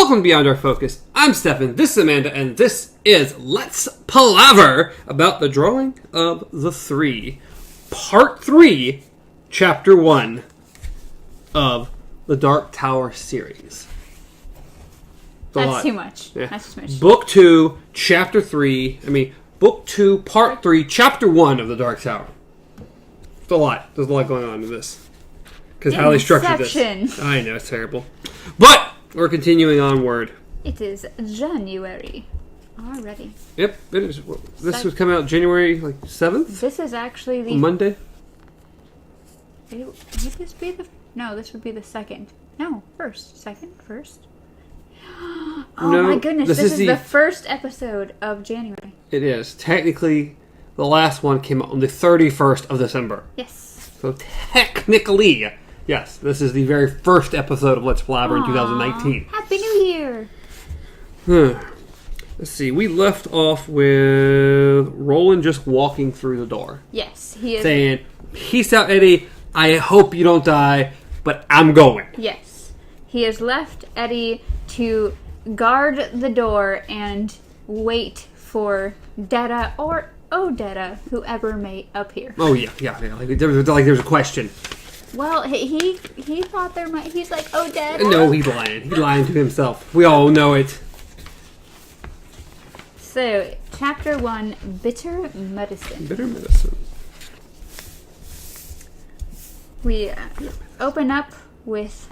Welcome to Beyond Our Focus. I'm Stefan, this is Amanda, and this is Let's Palaver about the Drawing of the Three. Part 3, Chapter 1 of the Dark Tower series. That's too much. Yeah. That's too much. Book 2, Chapter 3, Book 2, Part 3, Chapter 1 of the Dark Tower. It's a lot. There's a lot going on in this. Because how they structured this. I know, it's terrible. But we're continuing onward. It is January already. Yep, it is. This was coming out January 7th? This is actually the... Monday? Would this be the... No, this would be the second. No, first. Second? First? Oh no, my goodness, this is the first episode of January. It is. Technically, the last one came out on the 31st of December. Yes. So technically, yes, this is the very first episode of Let's Palaver in 2019. Happy New Year! Let's see, we left off with Roland just walking through the door. Yes, he is. Saying, peace out, Eddie, I hope you don't die, but I'm going. Yes. He has left Eddie to guard the door and wait for Detta or Odetta, whoever may appear. Oh, yeah. Like there's a question. Well, he thought there might... He's like, Odetta? No, he's lying. He's lying to himself. We all know it. So, Chapter 1, Bitter Medicine. Bitter Medicine. We open up with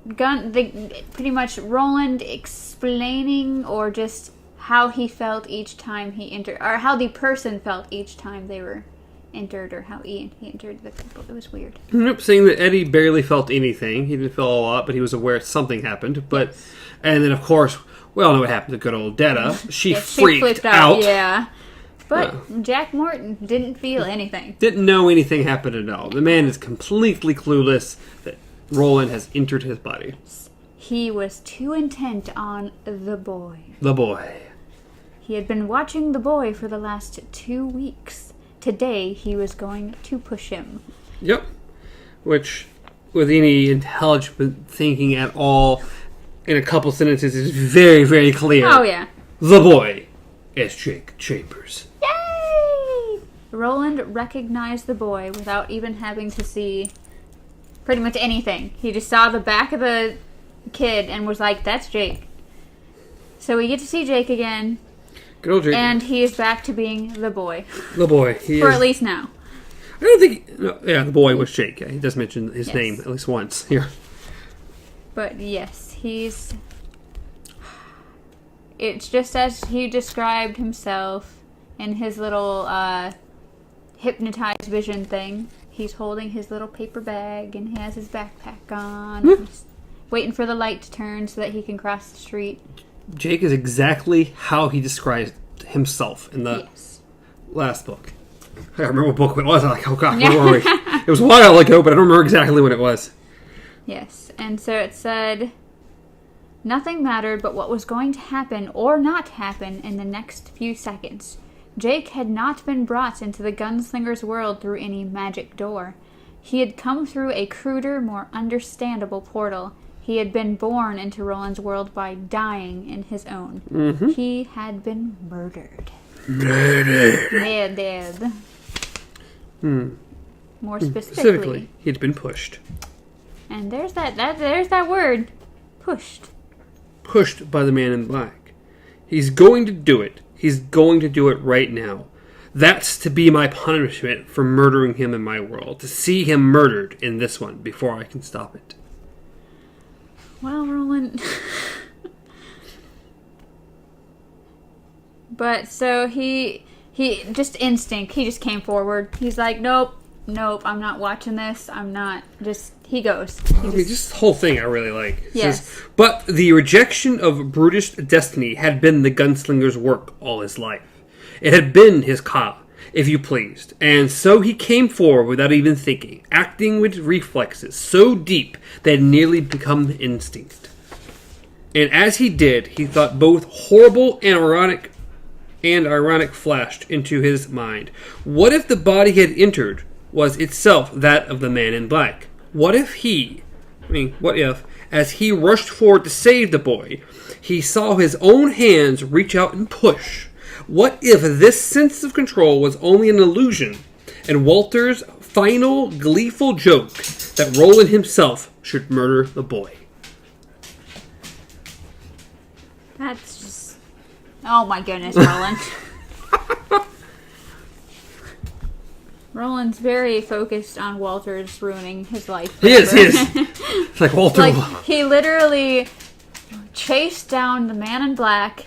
pretty much Roland explaining or just how he felt each time he entered, or how the person felt each time they were entered, or how he entered the people. It was weird. Nope, saying that Eddie barely felt anything. He didn't feel a lot, but he was aware something happened. But and then, of course, we all know what happened to good old Detta. She freaked out. Yeah. But Jack Morton didn't feel anything. Didn't know anything happened at all. The man is completely clueless that Roland has entered his body. He was too intent on the boy. The boy. He had been watching the boy for the last 2 weeks. Today, he was going to push him. Yep. Which, with any intelligent thinking at all, in a couple sentences, is very, very clear. Oh, yeah. The boy is Jake Chambers. Yay! Roland recognized the boy without even having to see pretty much anything. He just saw the back of the kid and was like, that's Jake. So we get to see Jake again. Good old Jake. And he is back to being the boy. The boy. For at least now. I don't think... No, yeah, the boy was Jake. He does mention his name at least once here. But yes, he's... It's just as he described himself in his little hypnotized vision thing. He's holding his little paper bag and he has his backpack on. Just waiting for the light to turn so that he can cross the street. Jake is exactly how he described himself in the last book. I don't remember what book it was. I'm like, oh god, where were we? It was a while ago, but I don't remember exactly when it was. Yes, and so it said, nothing mattered but what was going to happen or not happen in the next few seconds. Jake had not been brought into the gunslinger's world through any magic door. He had come through a cruder, more understandable portal. He had been born into Roland's world by dying in his own. Mm-hmm. He had been murdered. Murdered. More specifically, he'd been pushed. And there's that word. Pushed. Pushed by the man in black. He's going to do it. He's going to do it right now. That's to be my punishment for murdering him in my world. To see him murdered in this one before I can stop it. Well, Roland... But, so he just instinct, he just came forward. He's like, nope, I'm not watching this. I'm not, he goes. Just the whole thing I really like. It yes. Says, but the rejection of brutish destiny had been the gunslinger's work all his life. It had been his ka, if you pleased. And so he came forward without even thinking, acting with reflexes so deep they had nearly become instinct. And as he did, he thought both horrible and ironic flashed into his mind. What if the body he had entered was itself that of the man in black? What if he, what if, as he rushed forward to save the boy, he saw his own hands reach out and push? What if this sense of control was only an illusion, and Walter's final gleeful joke that Roland himself should murder the boy? That's just... Oh my goodness, Roland. Roland's very focused on Walter's ruining his life. He is. It's like Walter... Like, he literally chased down the man in black,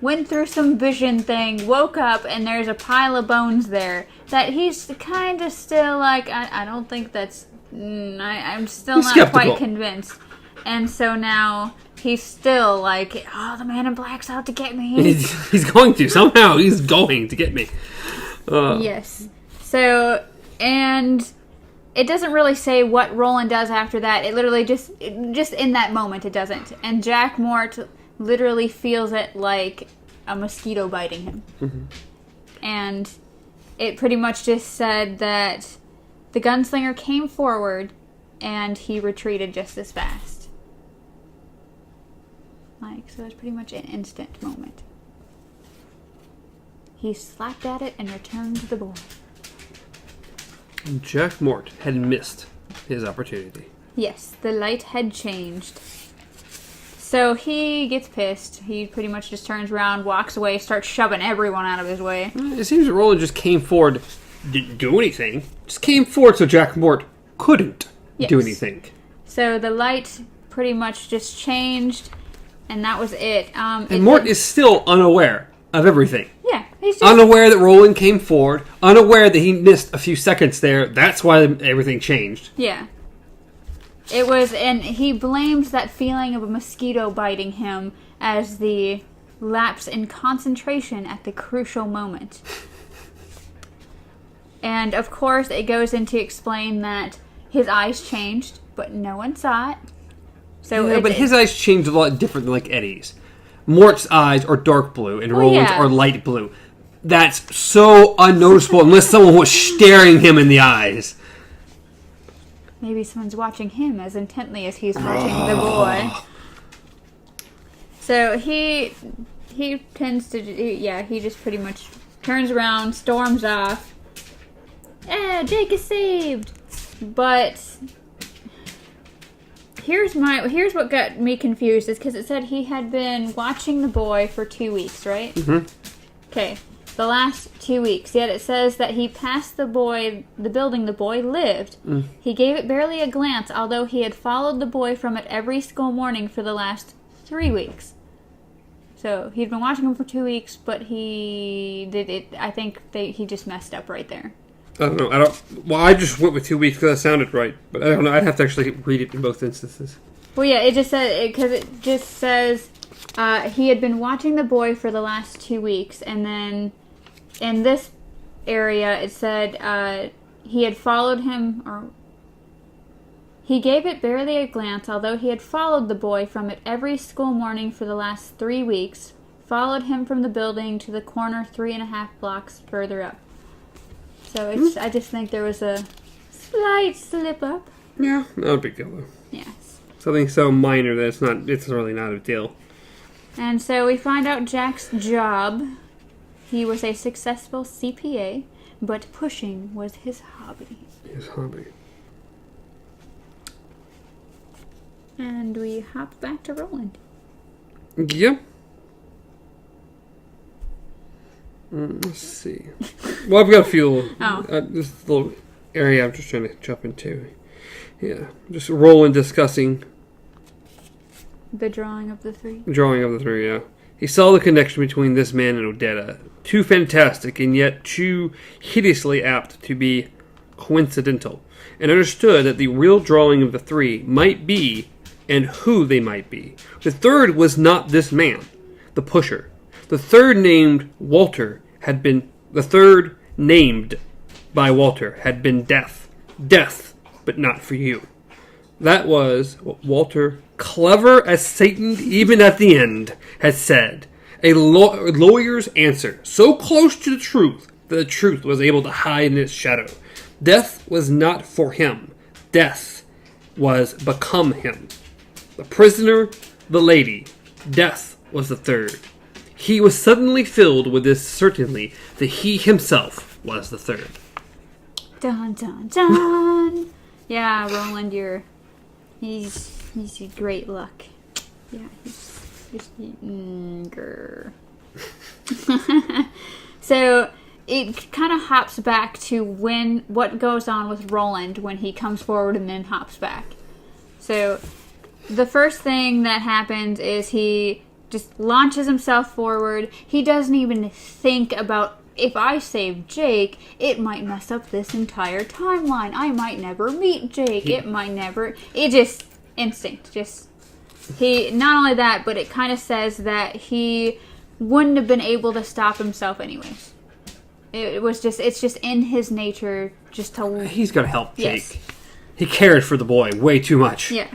went through some vision thing, woke up, and there's a pile of bones there that he's kind of still like, I don't think that's... I'm still He's not skeptical. quite convinced. And so now he's still like, oh, the man in black's out to get me. He's going to. Somehow he's going to get me. Yes. So, and it doesn't really say what Roland does after that. It literally just in that moment, it doesn't. And Jack Mort literally feels it like a mosquito biting him. Mm-hmm. And it pretty much just said that the gunslinger came forward and he retreated just as fast. So it's pretty much an instant moment. He slapped at it and returned to the boy. Jack Mort had missed his opportunity. Yes, the light had changed. So he gets pissed. He pretty much just turns around, walks away, starts shoving everyone out of his way. It seems that Roland just came forward, didn't do anything. Just came forward so Jack Mort couldn't do anything. So the light pretty much just changed, and that was it. And Mort is still unaware of everything. Yeah, he's just... Unaware that Roland came forward, unaware that he missed a few seconds there. That's why everything changed. Yeah. It was, and he blames that feeling of a mosquito biting him as the lapse in concentration at the crucial moment. And, of course, it goes in to explain that his eyes changed, but no one saw it. So yeah, but his eyes changed a lot different than like Eddie's. Mort's eyes are dark blue, and Roland's are light blue. That's so unnoticeable unless someone was staring him in the eyes. Maybe someone's watching him as intently as he's watching the boy. So he tends to... Yeah, he just pretty much turns around, storms off. Jake is saved! But... Here's what got me confused, is because it said he had been watching the boy for 2 weeks, right? Mm-hmm. Okay, the last 2 weeks. Yet it says that he passed the building the boy lived. Mm. He gave it barely a glance, although he had followed the boy from it every school morning for the last 3 weeks. So he'd been watching him for 2 weeks, but he did it. I think he just messed up right there. I don't know. Well, I just went with 2 weeks because that sounded right. But I don't know. I'd have to actually read it in both instances. Well, yeah, it just said... Because it just says he had been watching the boy for the last 2 weeks. And then in this area, it said he had followed him... or he gave it barely a glance, although he had followed the boy from it every school morning for the last 3 weeks. Followed him from the building to the corner 3.5 blocks further up. So I just think there was a slight slip up. Yeah, not a big deal though. Yes. Something so minor that it's really not a deal. And so we find out Jack's job. He was a successful CPA, but pushing was his hobby. And we hop back to Roland. Yeah. Let's see. Well, I've got a few. This little area I'm just trying to jump into. Yeah, just Roland discussing the drawing of the three. Yeah. He saw the connection between this man and Odetta. Too fantastic and yet too hideously apt to be coincidental. And understood that the real drawing of the three might be, and who they might be. The third was not this man, the pusher. The third named by Walter had been death. Death, but not for you. That was what Walter, clever as Satan even at the end, had said. A lawyer's answer, so close to the truth that the truth was able to hide in its shadow. Death was not for him. Death was become him. The prisoner, the lady, death was the third. He was suddenly filled with this certainty that he himself was the third. Dun dun dun. Yeah, Roland, he's great luck. Yeah, he's grr. So it kind of hops back to what goes on with Roland when he comes forward and then hops back. So the first thing that happens is he just launches himself forward. He doesn't even think about, if I save Jake, it might mess up this entire timeline. I might never meet Jake. It just instinct. He, not only that, but it kind of says that he wouldn't have been able to stop himself anyways. It's just in his nature just to... He's got to help Jake. Yes. He cared for the boy way too much. Yeah.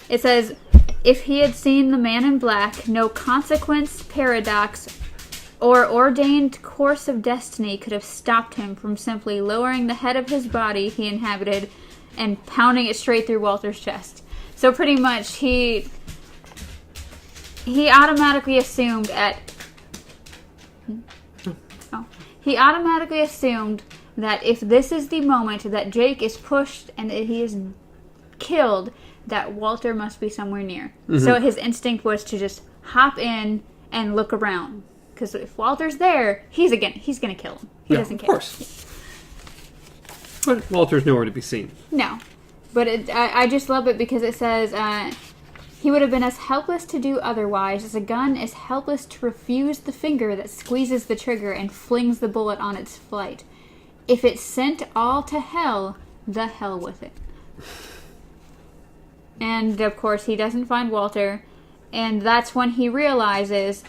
It says, if he had seen the man in black, no consequence, paradox, or ordained course of destiny could have stopped him from simply lowering the head of his body he inhabited and pounding it straight through Walter's chest. So pretty much he automatically assumed that if this is the moment that Jake is pushed and that he is killed, that Walter must be somewhere near. Mm-hmm. So his instinct was to just hop in and look around. Because if Walter's there, he's going to kill him. He doesn't care. Of course. But Walter's nowhere to be seen. No. But I just love it because it says, he would have been as helpless to do otherwise as a gun is helpless to refuse the finger that squeezes the trigger and flings the bullet on its flight. If it sent all to hell, the hell with it. And, of course, he doesn't find Walter. And that's when he realizes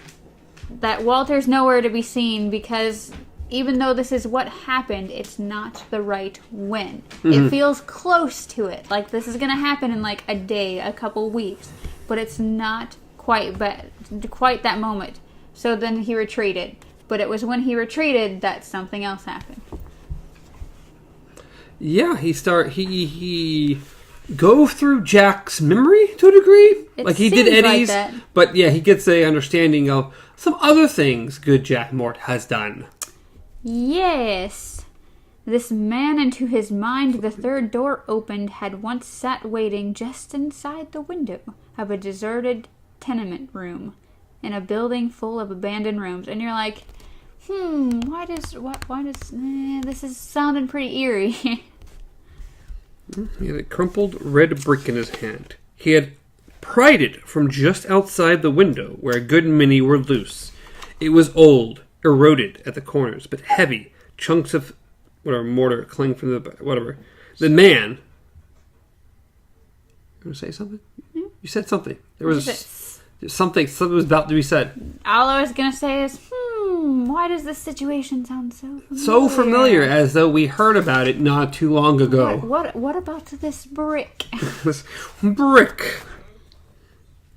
that Walter's nowhere to be seen because even though this is what happened, it's not the right when. Mm-hmm. It feels close to it. Like this is going to happen in like a day, a couple weeks. But it's not quite that moment. So then he retreated. But it was when he retreated that something else happened. Yeah, he go through Jack's memory to a degree. Like he did Eddie's, like but yeah, he gets a understanding of some other things good Jack Mort has done. Yes. This man into whose mind the third door opened had once sat waiting just inside the window of a deserted tenement room in a building full of abandoned rooms. And you're like, this is sounding pretty eerie. He had a crumpled red brick in his hand. He had pried it from just outside the window where a good many were loose. It was old, eroded at the corners, but heavy. Chunks of mortar cling from the The man... You want to say something? Mm-hmm. You said something. There was something was about to be said. All I was going to say is, why does this situation sound so familiar? So familiar, as though we heard about it not too long ago. What about this brick? This brick.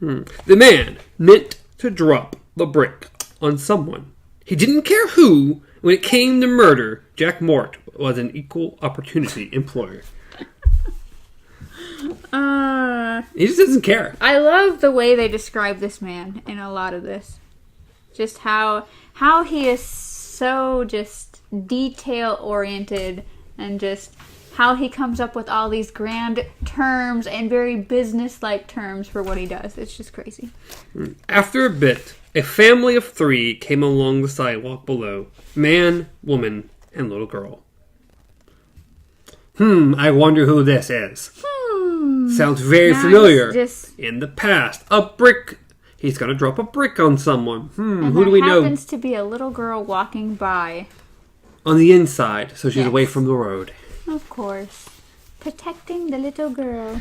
The man meant to drop the brick on someone. He didn't care who. When it came to murder, Jack Mort was an equal opportunity employer. He just doesn't care. I love the way they describe this man in a lot of this. Just how he is so just detail-oriented and just how he comes up with all these grand terms and very business-like terms for what he does. It's just crazy. After a bit, a family of 3 came along the sidewalk below. Man, woman, and little girl. I wonder who this is. Sounds very familiar. In the past, a brick. He's going to drop a brick on someone. Who do we know? Happens to be a little girl walking by. On the inside, so she's away from the road. Of course. Protecting the little girl.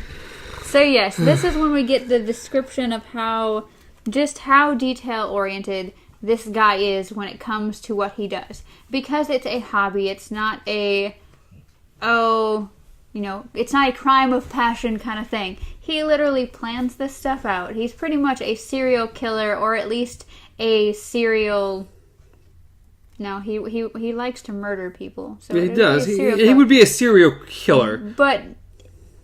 So yes, this is when we get the description of how detail-oriented this guy is when it comes to what he does. Because it's a hobby, it's not it's not a crime of passion kind of thing. He literally plans this stuff out. He's pretty much a serial killer, or at least a serial... No, he likes to murder people. So he does. He would be a serial killer. But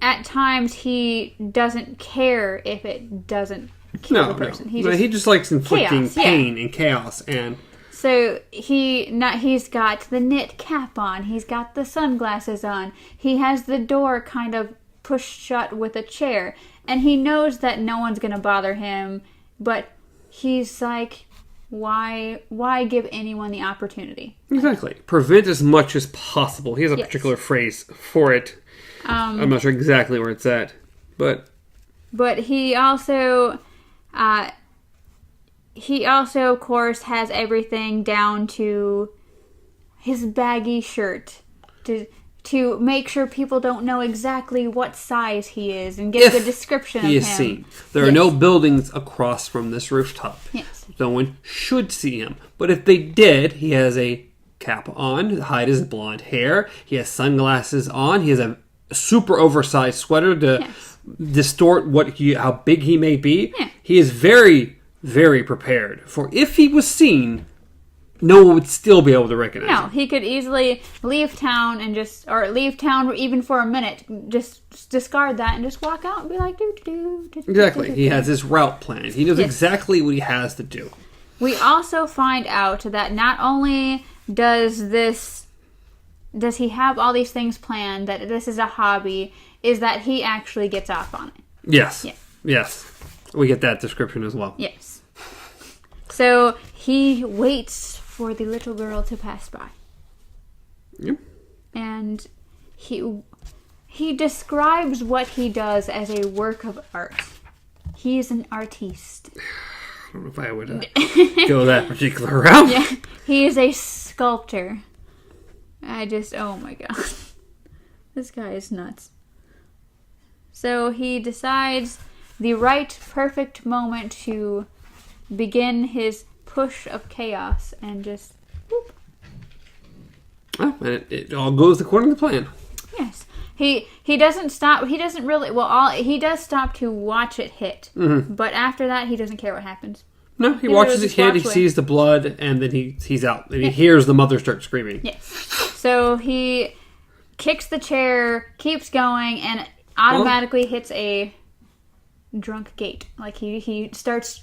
at times he doesn't care if it doesn't kill the person. No. He just likes inflicting pain and chaos. And so he's got the knit cap on. He's got the sunglasses on. He has the door kind of pushed shut with a chair. And he knows that no one's going to bother him. But he's like, why give anyone the opportunity? Exactly. Prevent as much as possible. He has a particular phrase for it. I'm not sure exactly where it's at. But he also... of course, has everything down to his baggy shirt to make sure people don't know exactly what size he is and get a good description of him. He is seen. There are no buildings across from this rooftop. Yes. No one should see him. But if they did, he has a cap on to hide his blonde hair. He has sunglasses on. He has a super oversized sweater to distort how big he may be. Yeah. He is very, very prepared for if he was seen, no one would still be able to recognize him. No, he could easily leave town or leave town even for a minute, just discard that and just walk out and be like, do. Exactly. He has his route planned. He knows exactly what he has to do. We also find out that not only does he have all these things planned, that this is a hobby, is that he actually gets off on it. Yes. Yeah. Yes. We get that description as well. Yes. So he waits for the little girl to pass by. Yep. And he describes what he does as a work of art. He is an artiste. I don't know if I would go that particular route. Yeah. He is a sculptor. Oh my god. This guy is nuts. So he decides the right, perfect moment to begin his push of chaos and just whoop. Oh, and it all goes according to plan. Yes. He doesn't stop. He doesn't really. He does stop to watch it hit. Mm-hmm. But after that, he doesn't care what happens. No, he watches it hit. He sees the blood, and then he's out. And he hears the mother start screaming. Yes. So he kicks the chair, keeps going, and automatically hits a drunk gate. Like he starts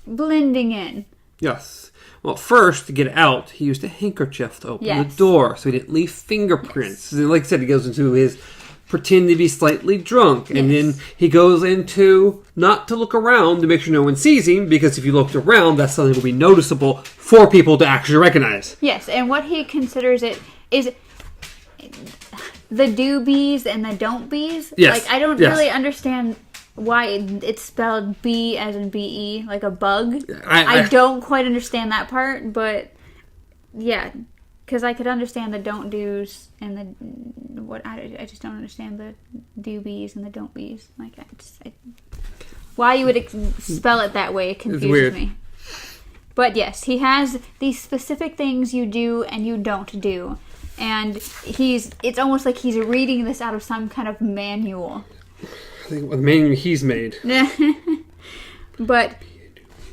blending in. Yes. Well, first, to get out, he used a handkerchief to open the door so he didn't leave fingerprints. Yes. Like I said, he goes into his pretend to be slightly drunk. And then he goes into not to look around to make sure no one sees him, because if you looked around, that's something that will be noticeable for people to actually recognize. Yes, and what he considers it is the do-bees and the don't-bees. Yes. Like, I don't really understand why it's spelled B as in B-E, like a bug. I don't quite understand that part, but yeah, because I could understand the don't do's and the I just don't understand the do bees and the don't bees. Like why you would spell it that way confuses me. But yes, he has these specific things you do and you don't do, and it's almost like he's reading this out of some kind of manual. I think the manual he's made. But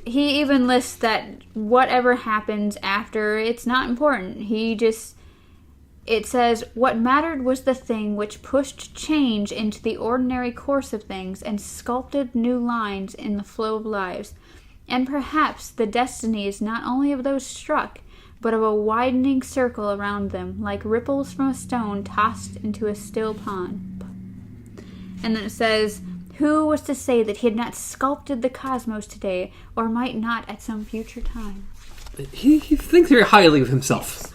he even lists that whatever happens after, it's not important. It says, what mattered was the thing which pushed change into the ordinary course of things and sculpted new lines in the flow of lives, and perhaps the destinies not only of those struck, but of a widening circle around them, like ripples from a stone tossed into a still pond. And then it says, who was to say that he had not sculpted the cosmos today, or might not at some future time? He thinks very highly of himself. Yes.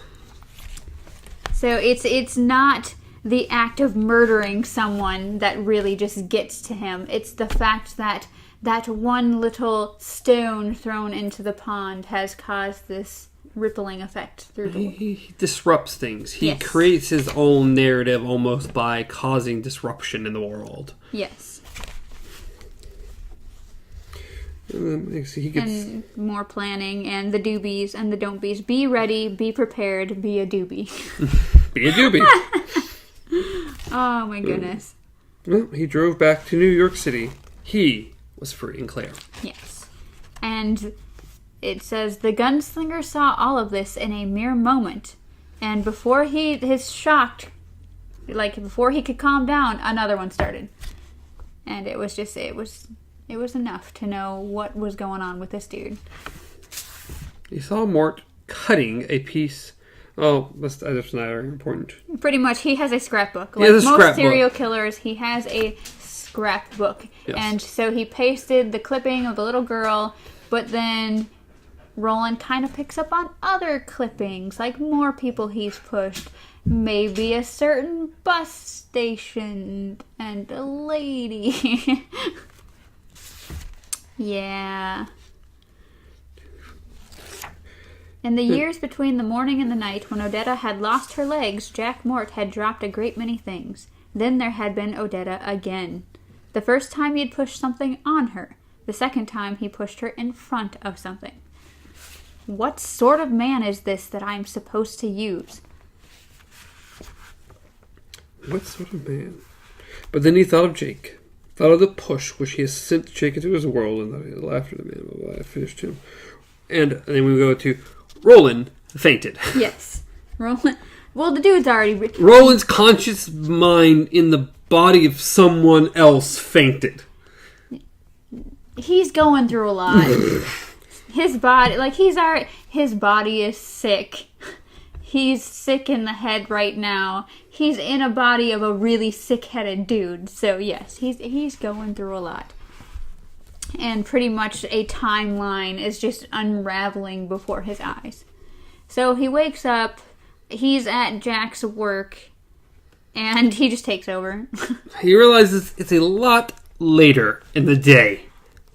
So it's not the act of murdering someone that really just gets to him. It's the fact that one little stone thrown into the pond has caused this rippling effect through the world. He disrupts things. He creates his own narrative almost by causing disruption in the world. Yes. And more planning, and the doobies and the don't bees. Be ready, be prepared, be a doobie. Be a doobie. Oh my goodness. Well, he drove back to New York City. He was freeing Claire. Yes. And it says, the gunslinger saw all of this in a mere moment, and before his shocked like, before he could calm down, another one started. And it was enough to know what was going on with this dude. He saw Mort cutting a piece. Oh, that's not very important. Pretty much, he has a scrapbook. Like most serial killers, he has a scrapbook. Yes. And so he pasted the clipping of the little girl, but then Roland kind of picks up on other clippings, like more people he's pushed. Maybe a certain bus station and a lady. Yeah. In the years between the morning and the night, when Odetta had lost her legs, Jack Mort had dropped a great many things. Then there had been Odetta again. The first time he had pushed something on her. The second time he pushed her in front of something. What sort of man is this that I'm supposed to use? What sort of man? But then he thought of Jake. Thought of the push which he has sent Jake into his world, and thought he had laughed at the man. Blah, blah, I finished him. And then we go to Roland fainted. Yes. Roland. Well, the dude's already... Roland's conscious mind in the body of someone else fainted. He's going through a lot. His body... Like, his body is sick. He's sick in the head right now. He's in a body of a really sick-headed dude. So, yes, he's going through a lot. And pretty much a timeline is just unraveling before his eyes. So he wakes up, he's at Jack's work, and he just takes over. He realizes it's a lot later in the day.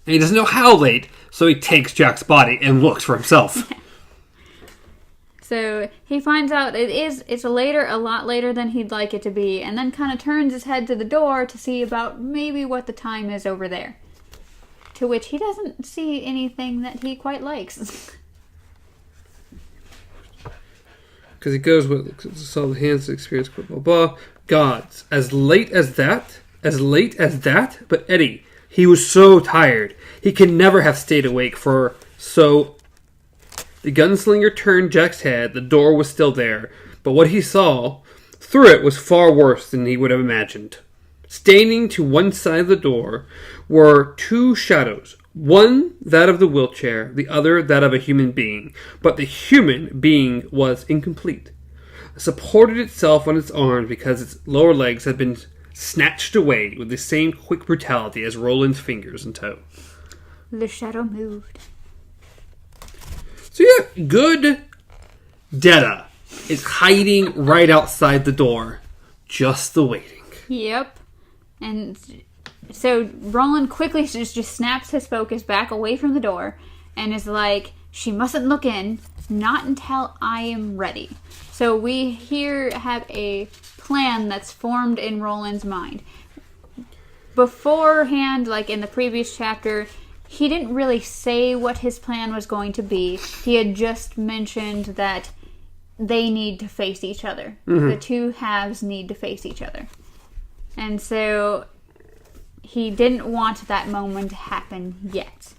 And he doesn't know how late, so he takes Jack's body and looks for himself. So he finds out it's a lot later than he'd like it to be, and then kind of turns his head to the door to see about maybe what the time is over there. To which he doesn't see anything that he quite likes. Because he goes with saw the hands experience, blah, blah, blah. Gods. As late as that? But Eddie, he was so tired. He could never have stayed awake for so... The gunslinger turned Jack's head. The door was still there. But what he saw through it was far worse than he would have imagined. Standing to one side of the door were two shadows. One, that of the wheelchair, the other, that of a human being. But the human being was incomplete. It supported itself on its arms because its lower legs had been snatched away with the same quick brutality as Roland's fingers and toe. The shadow moved. So yeah, good Detta is hiding right outside the door. Just the waiting. Yep. And so Roland quickly just snaps his focus back away from the door and is like, she mustn't look in, not until I am ready. So we here have a plan that's formed in Roland's mind. Beforehand, like in the previous chapter, he didn't really say what his plan was going to be. He had just mentioned that they need to face each other. Mm-hmm. The two halves need to face each other. And so he didn't want that moment to happen yet.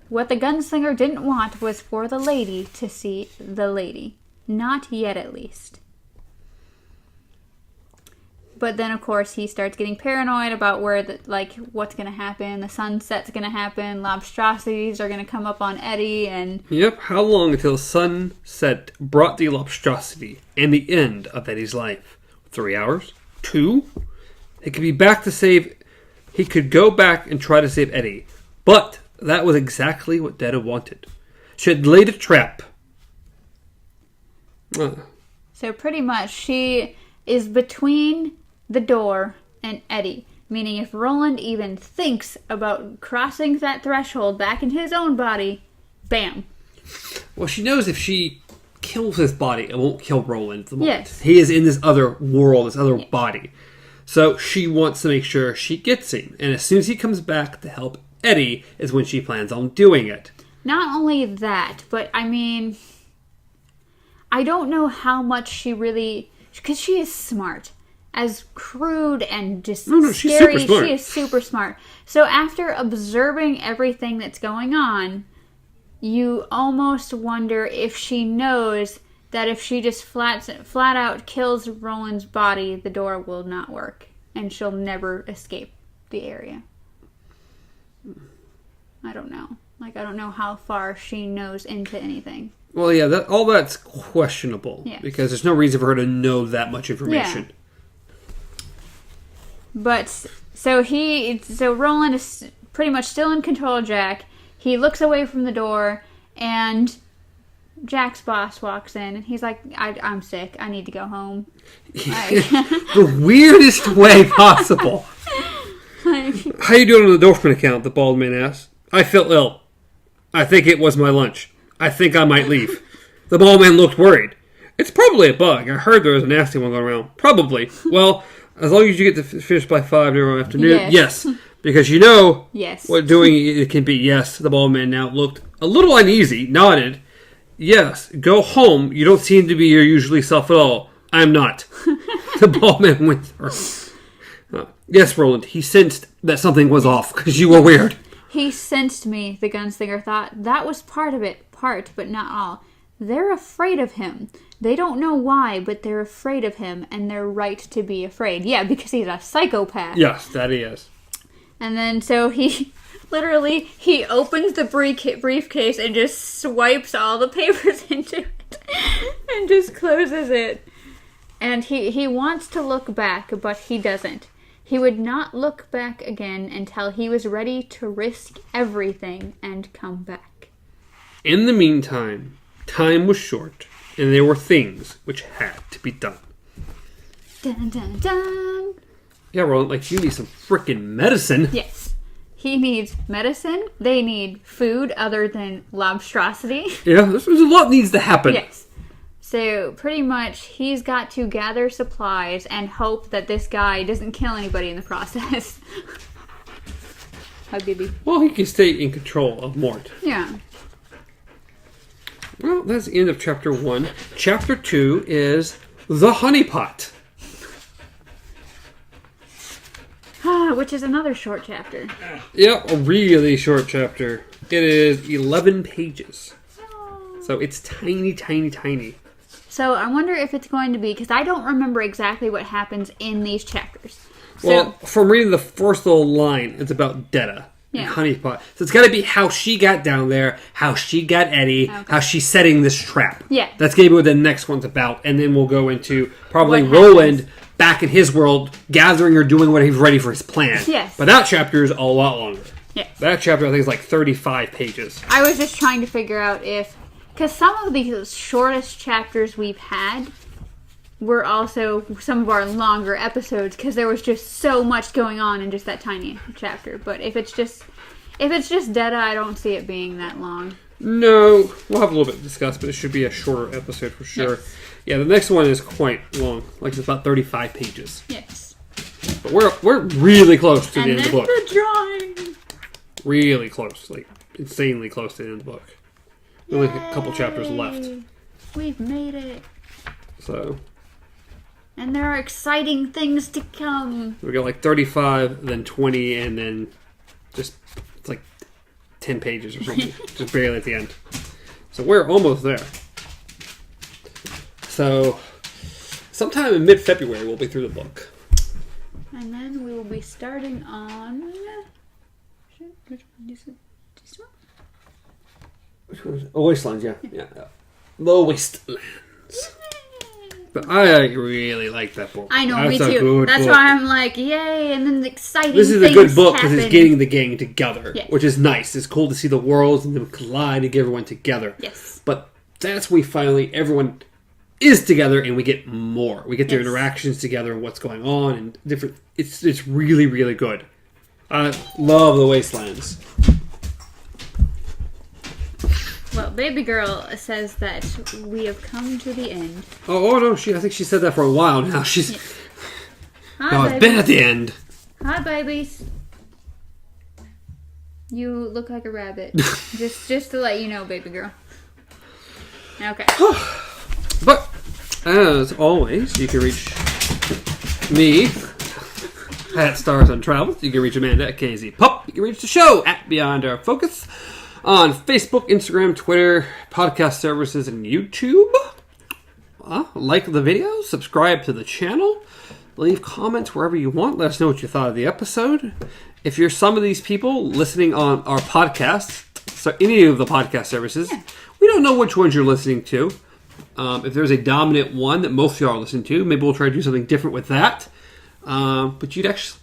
What the gunslinger didn't want was for the lady to see the lady. Not yet, at least. But then, of course, he starts getting paranoid about what's going to happen. The sunset's going to happen. Lobstrosities are going to come up on Eddie, and... Yep, how long until sunset brought the lobstrosity and the end of Eddie's life? 3 hours? 2? He could be back to save... He could go back and try to save Eddie. But that was exactly what Detta wanted. She had laid a trap. So pretty much, she is between the door and Eddie. Meaning if Roland even thinks about crossing that threshold back into his own body, bam. Well, she knows if she kills his body, it won't kill Roland at the moment. Yes. He is in this other world, this other body. So she wants to make sure she gets him. And as soon as he comes back to help Eddie is when she plans on doing it. Not only that, but I mean, I don't know how much she really... Because she is smart. As crude and just scary, she is super smart. So after observing everything that's going on, you almost wonder if she knows that if she just flat out kills Roland's body, the door will not work. And she'll never escape the area. I don't know. I don't know how far she knows into anything. Well, yeah, all that's questionable. Yes. Because there's no reason for her to know that much information. Yeah. But, so Roland is pretty much still in control of Jack. He looks away from the door, and Jack's boss walks in, and he's like, I'm sick. I need to go home. The weirdest way possible. How you doing on the Dorfman account? The bald man asked. I feel ill. I think it was my lunch. I think I might leave. The bald man looked worried. It's probably a bug. I heard there was a nasty one going around. Probably. Well, as long as you get to finish by 5 tomorrow afternoon. Yes. Because you know what doing it can be. Yes. The bald man now looked a little uneasy, nodded. Yes. Go home. You don't seem to be your usually self at all. I'm not. The bald man went through. Yes, Roland. He sensed that something was off because you were weird. He sensed me, the gunslinger thought. That was part of it. Part, but not all. They're afraid of him. They don't know why, but they're afraid of him, and they're right to be afraid. Yeah, because he's a psychopath. Yes, that he is. And then, so he opens the briefcase and just swipes all the papers into it and just closes it. And he wants to look back, but he doesn't. He would not look back again until he was ready to risk everything and come back. In the meantime, time was short, and there were things which had to be done. Dun, dun, dun. Yeah, Roland, you need some freaking medicine. Yes. He needs medicine. They need food other than lobstrosity. Yeah, there's a lot needs to happen. Yes. So, pretty much, he's got to gather supplies and hope that this guy doesn't kill anybody in the process. Hi, baby. Well, he can stay in control of Mort. Yeah. Well, that's the end of Chapter 1. Chapter 2 is The Honeypot. Which is another short chapter. Yeah, a really short chapter. It is 11 pages. So it's tiny, tiny, tiny. So I wonder if it's going to be, because I don't remember exactly what happens in these chapters. Well, from reading the first little line, it's about Detta and Honeypot. So it's got to be how she got down there, how she got Eddie, how she's setting this trap. Yeah. That's going to be what the next one's about. And then we'll go into probably Roland back in his world, gathering or doing what he's ready for his plan. Yes. But that chapter is a lot longer. Yes. That chapter, I think, is like 35 pages. I was just trying to figure out if... Because some of these shortest chapters we've had were also some of our longer episodes, because there was just so much going on in just that tiny chapter. But if it's just Detta, I don't see it being that long. No, we'll have a little bit to discuss, but it should be a shorter episode for sure. Yes. Yeah, the next one is quite long, it's about 35 pages. Yes. But we're really close to the end of the book. And then the drawing. Really close, insanely close to the end of the book. Only a couple chapters left. We've made it. So. And there are exciting things to come. We got 35, then 20, and then it's 10 pages or something. Just barely at the end. So we're almost there. So, sometime in mid-February we'll be through the book. And then we will be starting on... Which one is it? This one? Which one is it? Oh, Wastelands, yeah. The Wastelands. But I really like that book. I know, me too. That's book. why I'm like, yay, and then the exciting things happen. This is a good book because it's getting the gang together, yes. Which is nice. It's cool to see the worlds and them collide and get everyone together. Yes. But that's when finally everyone is together and we get more. We get their interactions together and what's going on and different. It's really, really good. I love the Wastelands. Well, baby girl says that we have come to the end. Oh no! I think she said that for a while now. She's Hi, I've been at the end. Hi, babies. You look like a rabbit. just to let you know, baby girl. Okay. But as always, you can reach me at Stars Untraveled. You can reach Amanda at KZ Pup. You can reach the show at Beyond Our Focus on Facebook, Instagram, Twitter, podcast services, and YouTube. like the video, subscribe to the channel, leave comments wherever you want. Let us know what you thought of the episode. If you're some of these people listening on our podcast, so any of the podcast services, we don't know which ones you're listening to. If there's a dominant one that most of you are listening to, maybe we'll try to do something different with that. But you'd actually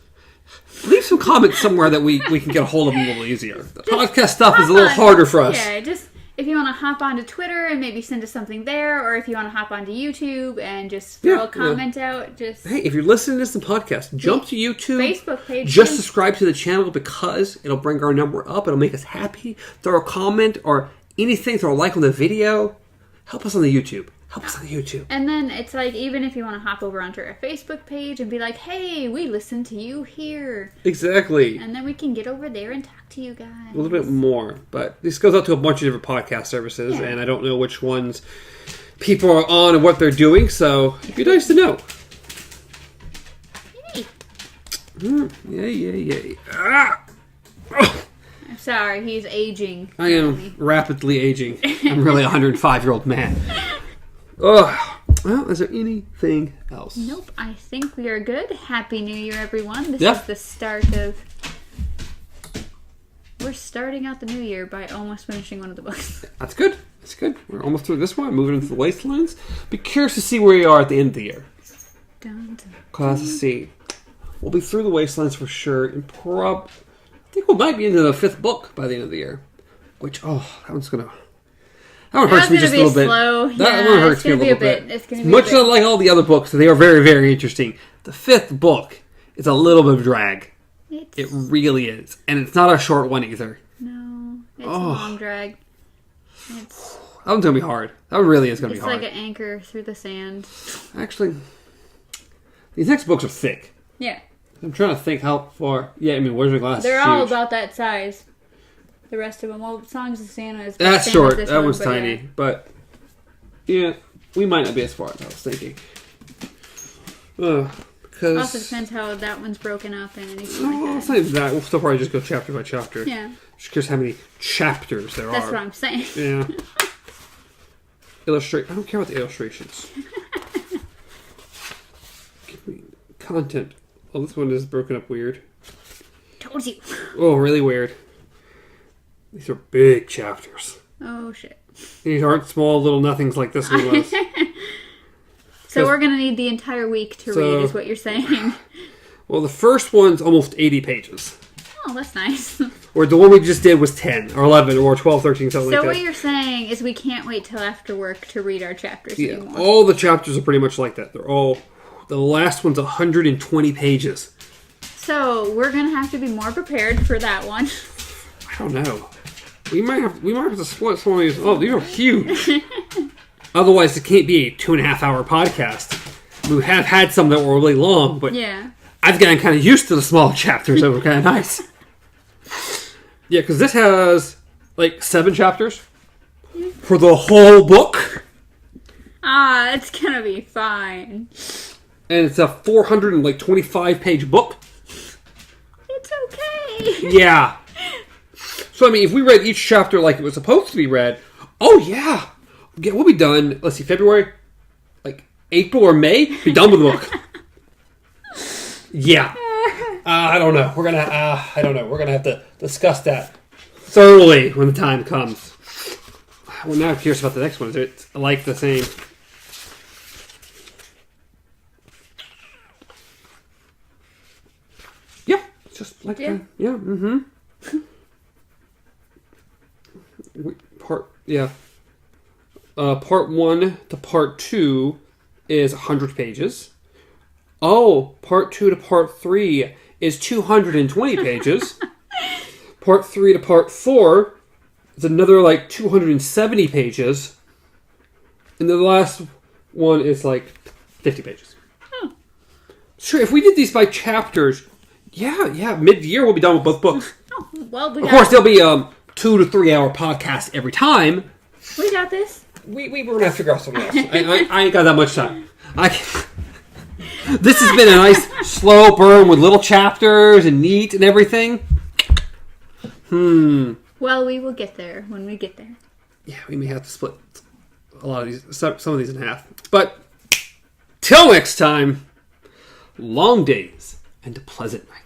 leave some comments somewhere that we can get a hold of them a little easier. The podcast stuff is a little harder for us. Yeah, just if you want to hop onto Twitter and maybe send us something there, or if you want to hop onto YouTube and just throw a comment out, just... Hey, if you're listening to this in podcast, jump to YouTube. Facebook page. Just subscribe to the channel because it'll bring our number up. It'll make us happy. Throw a comment or anything. Throw a like on the video. Help us on the YouTube. And then it's like, even if you want to hop over onto our Facebook page and be like, hey, we listen to you here. Exactly. And then we can get over there and talk to you guys. A little bit more. But this goes out to a bunch of different podcast services, and I don't know which ones people are on and what they're doing, so it'd be nice to know. Yay. Yay. Ah! Oh. I'm sorry, he's aging. I am rapidly aging. I'm really a 105-year-old man. Ugh. Well, is there anything else? Nope, I think we are good. Happy New Year, everyone. This is the start of... We're starting out the new year by almost finishing one of the books. That's good. We're almost through this one. Moving into the Wastelands. Be curious to see where we are at the end of the year. Let's see. We'll be through the Wastelands for sure. And I think we might be into the 5th book by the end of the year. Which, that one's going to... That one hurts me just a little bit. That one hurts me a little bit. Much like all the other books, they are very, very interesting. The 5th book is a little bit of drag. It really is. And it's not a short one either. No. It's a long drag. That one's going to be hard. That one really is going to be hard. It's like an anchor through the sand. Actually, these next books are thick. Yeah. I'm trying to think how far... Yeah, I mean, Wizard Glass They're all about that size. The rest of them. Well, Songs of Santa is... That's short. That one's tiny. Yeah. But, yeah, we might not be as far as I was thinking. Because... Also depends how that one's broken up and anything like that. It's not that. We'll still probably just go chapter by chapter. Yeah. Just curious how many chapters there are. That's what I'm saying. Yeah. I don't care about the illustrations. Give me content. Oh, this one is broken up weird. Told you. Oh, really weird. These are big chapters. Oh, shit. These aren't small little nothings like this one was. So we're going to need the entire week to read, is what you're saying. Well, the first one's almost 80 pages. Oh, that's nice. Or the one we just did was 10, or 11, or 12, 13, something like that. So what you're saying is we can't wait till after work to read our chapters anymore. All the chapters are pretty much like that. They're all... The last one's 120 pages. So we're going to have to be more prepared for that one. I don't know. We might have to split some of these. Oh, these are huge. Otherwise, it can't be a 2.5-hour podcast. We have had some that were really long, but I've gotten kind of used to the small chapters that were kind of nice. Yeah, because this has like 7 chapters for the whole book. It's gonna be fine. And it's a 425-page book. It's okay. Yeah. So, I mean, if we read each chapter like it was supposed to be read, we'll be done, let's see, February, like April or May, be done with the book. Yeah. I don't know. We're going to have to discuss that thoroughly when the time comes. Well, now I'm curious about the next one. Is it like the same? Yeah. It's just like that. Yeah. Mm-hmm. Part 1 to part 2 is 100 pages. Oh, part 2 to part 3 is 220 pages. Part 3 to part 4 is another like 270 pages. And the last one is like 50 pages. Sure, if we did these by chapters, mid-year we'll be done with both books. Oh, well, of course, there'll be 2 to 3 hour podcast every time. We got this. We were going to figure out something else. I ain't got that much time. This has been a nice slow burn with little chapters and neat and everything. Well, we will get there when we get there. Yeah, we may have to split a lot of these, some of these in half. But till next time, long days and pleasant nights.